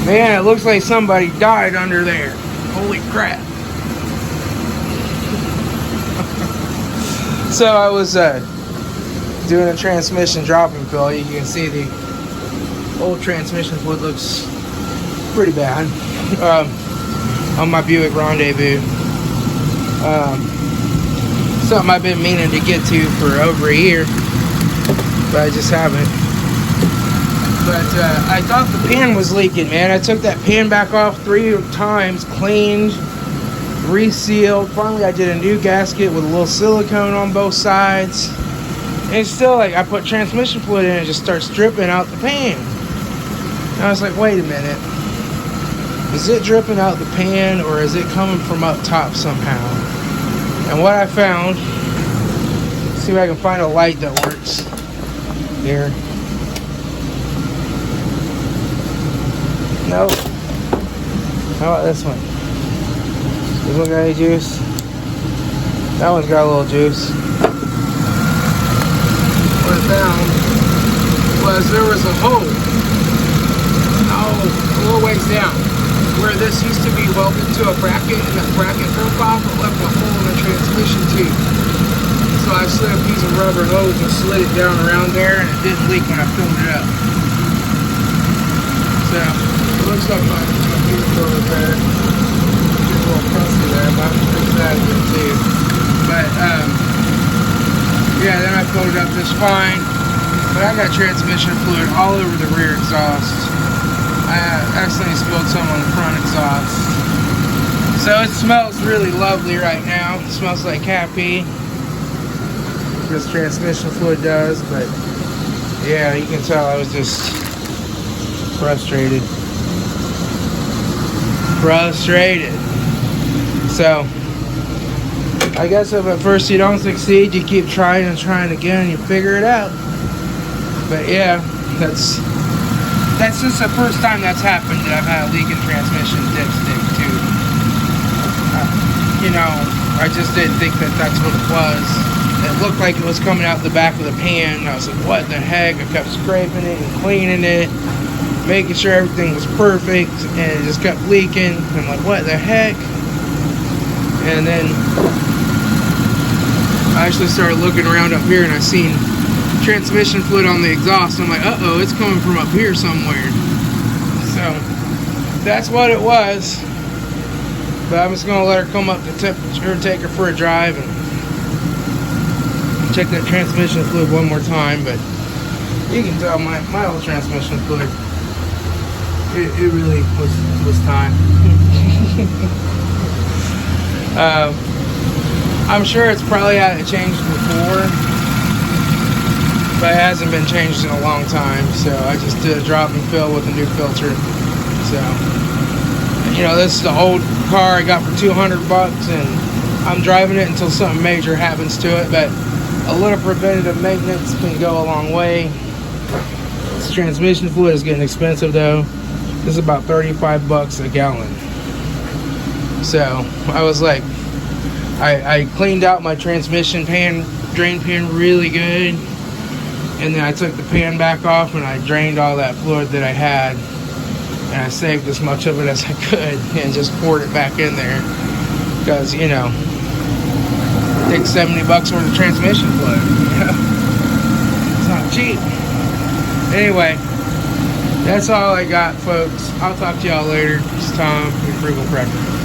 Man, it looks like somebody died under there. Holy crap. So I was doing a transmission drop and fill. You can see the old transmission fluid looks pretty bad on my Buick Rendezvous. Something I've been meaning to get to for over a year, but I just haven't. But I thought the pan was leaking, man. I took that pan back off 3 times, cleaned, resealed. Finally, I did a new gasket with a little silicone on both sides. And it's still like, I put transmission fluid in and it just starts dripping out the pan. And I was like, wait a minute. Is it dripping out the pan or is it coming from up top somehow? And what I found, let's see if I can find a light that works here. Nope. How about this one? This one got any juice? That one's got a little juice. What I found was there was a hole. A little ways down. Where this used to be welded to a bracket, and that bracket broke off and left a hole in the transmission tube. So I slid a piece of rubber hose and slid it down around there, and it didn't leak when I filled it up. So it looks like my computer repair. Just a little crusty there, but I'm fix that again too. But yeah, then I filled it up just fine. But I got transmission fluid all over the rear exhaust. I accidentally spilled some on the front exhaust. So it smells really lovely right now. It smells like happy. This transmission fluid does, but yeah, you can tell I was just frustrated. So I guess if at first you don't succeed, you keep trying and trying again and you figure it out. But yeah, that's just the first time that's happened that I've had a leaking transmission dipstick too. You know, I just didn't think that that's what it was. It looked like it was coming out the back of the pan. I was like, what the heck? I kept scraping it and cleaning it, making sure everything was perfect, and it just kept leaking. I'm like, what the heck? And then I actually started looking around up here and I seen transmission fluid on the exhaust. I'm like, uh-oh, it's coming from up here somewhere. So that's what it was. But I'm just gonna let her come up to temperature, take her for a drive and check that transmission fluid one more time. But you can tell my old transmission fluid, it really was time. I'm sure it's probably had it changed before, but it hasn't been changed in a long time. So I just did a drop and fill with a new filter. So, you know, this is the old car I got for $200, and I'm driving it until something major happens to it. But a little preventative maintenance can go a long way. This transmission fluid is getting expensive though. This is about $35 a gallon. So I was like, I cleaned out my transmission pan, drain pan really good. And then I took the pan back off and I drained all that fluid that I had. And I saved as much of it as I could and just poured it back in there. Because, you know, it takes $70 worth of transmission fluid. It's not cheap. Anyway, that's all I got, folks. I'll talk to y'all later. It's Tom from FrugalPrepper.